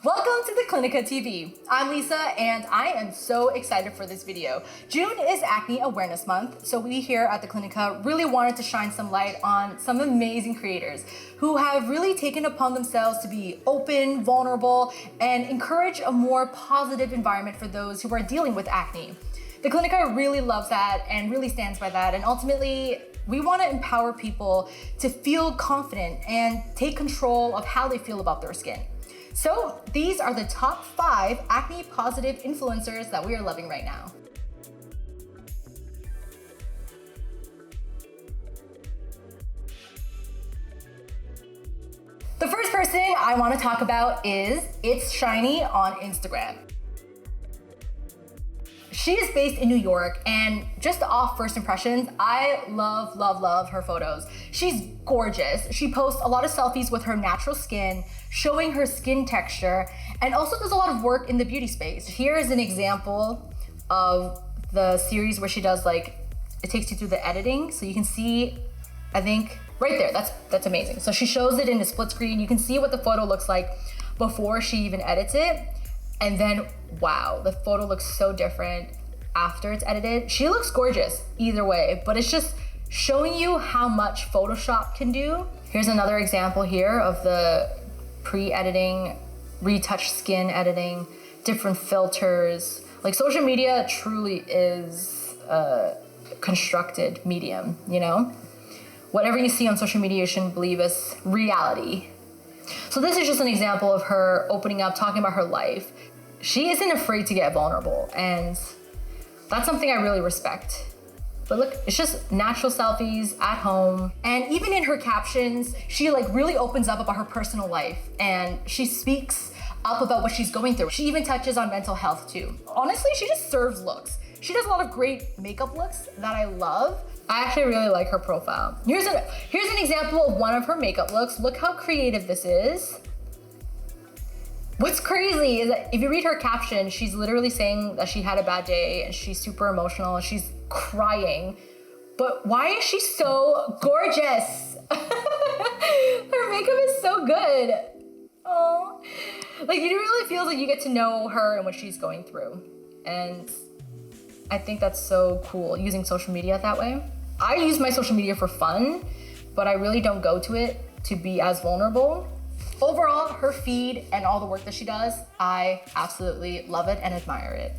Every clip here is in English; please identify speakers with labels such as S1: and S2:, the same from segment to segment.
S1: Welcome to the Clinica TV. I'm Lisa and I am so excited for this video. June is Acne Awareness Month, so we here at the Clinica really wanted to shine some light on some amazing creators who have really taken upon themselves to be open, vulnerable, and encourage a more positive environment for those who are dealing with acne. The Clinica really loves that and really stands by that, and ultimately we want to empower people to feel confident and take control of how they feel about their skin. So these are the top 5 acne-positive influencers that we are loving right now. The first person I want to talk about is its.shiny on Instagram. She is based in New York, and just off first impressions, I love her photos. She's gorgeous. She posts a lot of selfies with her natural skin, showing her skin texture, and also does a lot of work in the beauty space. Here is an example of the series where she does it takes you through the editing. So you can see, I think, right there, that's amazing. So she shows it in a split screen. You can see what the photo looks like before she even edits it. And then, wow, the photo looks so different after it's edited. She looks gorgeous either way, but it's just showing you how much Photoshop can do. Here's another example here of the pre-editing, retouch skin editing, different filters. Social media truly is a constructed medium, you know? Whatever you see on social media, you shouldn't believe is reality. So this is just an example of her opening up, talking about her life. She isn't afraid to get vulnerable, and that's something I really respect. But look, it's just natural selfies at home. And even in her captions, she really opens up about her personal life, and she speaks up about what she's going through. She even touches on mental health too. Honestly, she just serves looks. She does a lot of great makeup looks that I love. I actually really like her profile. Here's an example of one of her makeup looks. Look how creative this is. What's crazy is that if you read her caption, she's literally saying that she had a bad day and she's super emotional and she's crying. But why is she so gorgeous? Her makeup is so good. Oh, it really feels like you get to know her and what she's going through. And I think that's so cool, using social media that way. I use my social media for fun, but I really don't go to it to be as vulnerable. Overall, her feed and all the work that she does, I absolutely love it and admire it.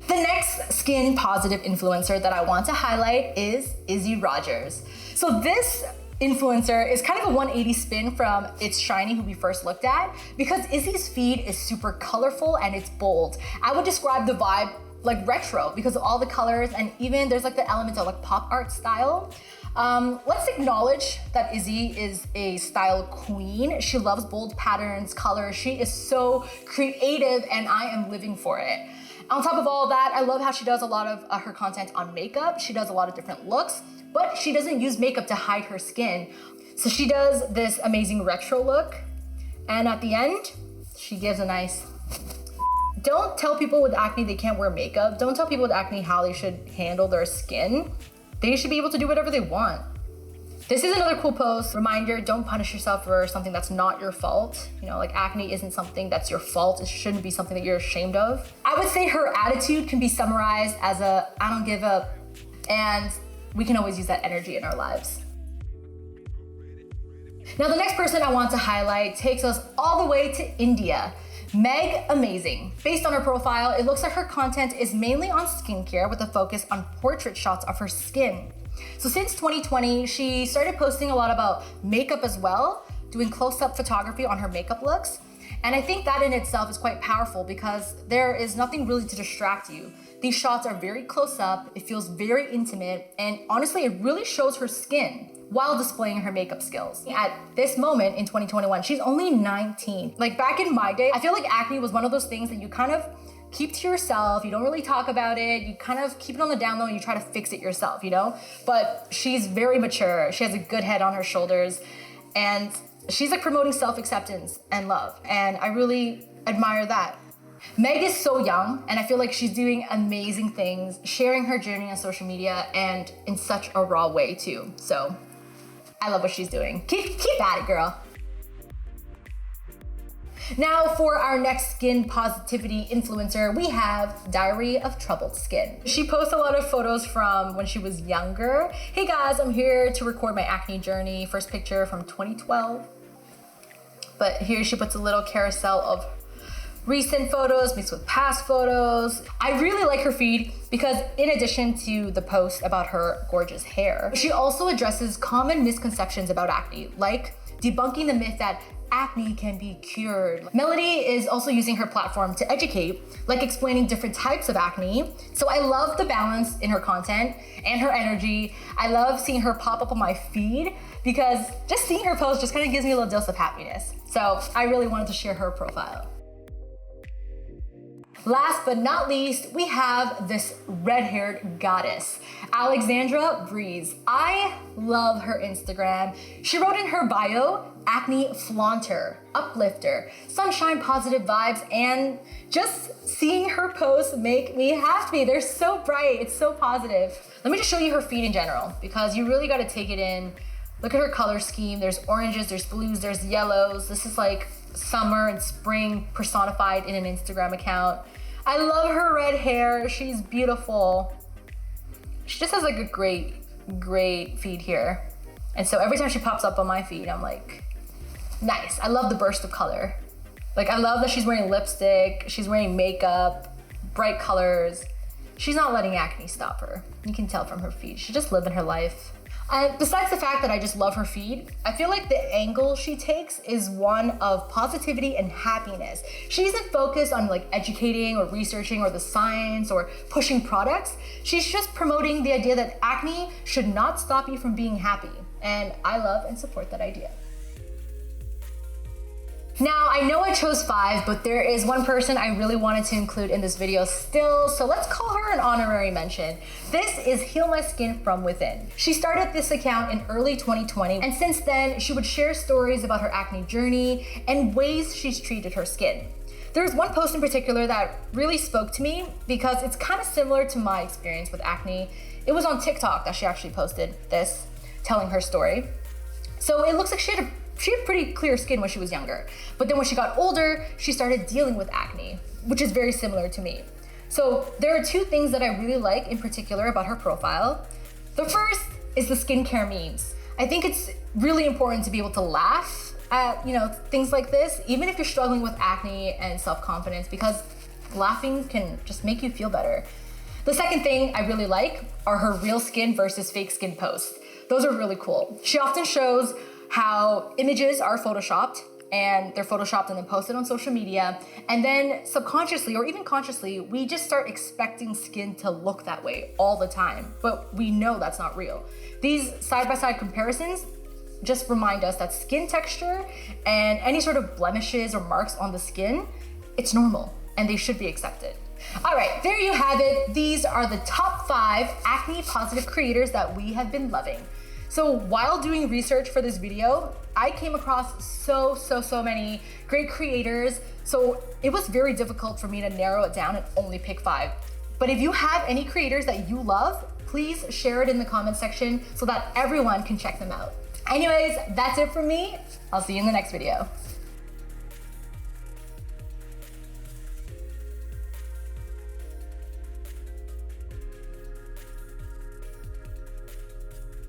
S1: The next skin positive influencer that I want to highlight is izzierodgers. So this influencer is kind of a 180 spin from its.shiny, who we first looked at, because Izzie's feed is super colorful and it's bold. I would describe the vibe like retro because of all the colors, and even there's the elements of pop art style. Let's acknowledge that Izzie is a style queen. She loves bold patterns, colors. She is so creative and I am living for it. On top of all that, I love how she does a lot of her content on makeup. She does a lot of different looks, but she doesn't use makeup to hide her skin. So she does this amazing retro look, and at the end, she gives a nice... Don't tell people with acne they can't wear makeup. Don't tell people with acne how they should handle their skin. They should be able to do whatever they want. This is another cool post. Reminder, don't punish yourself for something that's not your fault. Acne isn't something that's your fault. It shouldn't be something that you're ashamed of. I would say her attitude can be summarized as I don't give up, and we can always use that energy in our lives. Now, the next person I want to highlight takes us all the way to India. meghamazing. Based on her profile, it looks like her content is mainly on skincare with a focus on portrait shots of her skin. So since 2020, she started posting a lot about makeup as well, doing close-up photography on her makeup looks. And I think that in itself is quite powerful because there is nothing really to distract you. These shots are very close up, it feels very intimate, and honestly, it really shows her skin while displaying her makeup skills. At this moment in 2021, she's only 19. Back in my day, I feel like acne was one of those things that you kind of keep to yourself, you don't really talk about it, you kind of keep it on the down low and you try to fix it yourself, But she's very mature, she has a good head on her shoulders, and she's promoting self-acceptance and love, and I really admire that. Meg is so young, and I feel like she's doing amazing things, sharing her journey on social media and in such a raw way too. So I love what she's doing. Keep at it, girl. Now for our next skin positivity influencer, we have Diary of Troubled Skin. She posts a lot of photos from when she was younger. Hey guys, I'm here to record my acne journey. First picture from 2012. But here she puts a little carousel of recent photos mixed with past photos. I really like her feed because in addition to the post about her gorgeous hair, she also addresses common misconceptions about acne, like debunking the myth that acne can be cured. Melody is also using her platform to educate, like explaining different types of acne. So I love the balance in her content and her energy. I love seeing her pop up on my feed because just seeing her post just kind of gives me a little dose of happiness. So I really wanted to share her profile. Last but not least, we have this red-haired goddess, Alexandra Breeze. I love her Instagram. She wrote in her bio, acne flaunter, uplifter, sunshine positive vibes, and just seeing her posts make me happy. They're so bright, it's so positive. Let me just show you her feed in general because you really gotta take it in. Look at her color scheme. There's oranges, there's blues, there's yellows. This is like summer and spring personified in an Instagram account. I love her red hair. She's beautiful. She just has like a great feed here. And so every time she pops up on my feed, I'm like, nice. I love the burst of color. Like I love that she's wearing lipstick, she's wearing makeup, bright colors. She's not letting acne stop her. You can tell from her feed. She's just living her life. Besides the fact that I just love her feed, I feel like the angle she takes is one of positivity and happiness. She isn't focused on like educating or researching or the science or pushing products. She's just promoting the idea that acne should not stop you from being happy. And I love and support that idea. Now, I know I chose 5, but there is one person I really wanted to include in this video still, so let's call her an honorary mention. This is Heal My Skin From Within. She started this account in early 2020, and since then, she would share stories about her acne journey and ways she's treated her skin. There's one post in particular that really spoke to me because it's kind of similar to my experience with acne. It was on TikTok that she actually posted this, telling her story. So it looks like she had pretty clear skin when she was younger. But then when she got older, she started dealing with acne, which is very similar to me. So there are 2 things that I really like in particular about her profile. The first is the skincare memes. I think it's really important to be able to laugh at, things like this, even if you're struggling with acne and self-confidence, because laughing can just make you feel better. The second thing I really like are her real skin versus fake skin posts. Those are really cool. She often shows how images are photoshopped and they're photoshopped and then posted on social media. And then subconsciously or even consciously, we just start expecting skin to look that way all the time. But we know that's not real. These side-by-side comparisons just remind us that skin texture and any sort of blemishes or marks on the skin, it's normal and they should be accepted. All right, there you have it. These are the top 5 acne positive creators that we have been loving. So while doing research for this video, I came across so many great creators. So it was very difficult for me to narrow it down and only pick 5. But if you have any creators that you love, please share it in the comment section so that everyone can check them out. Anyways, that's it from me. I'll see you in the next video.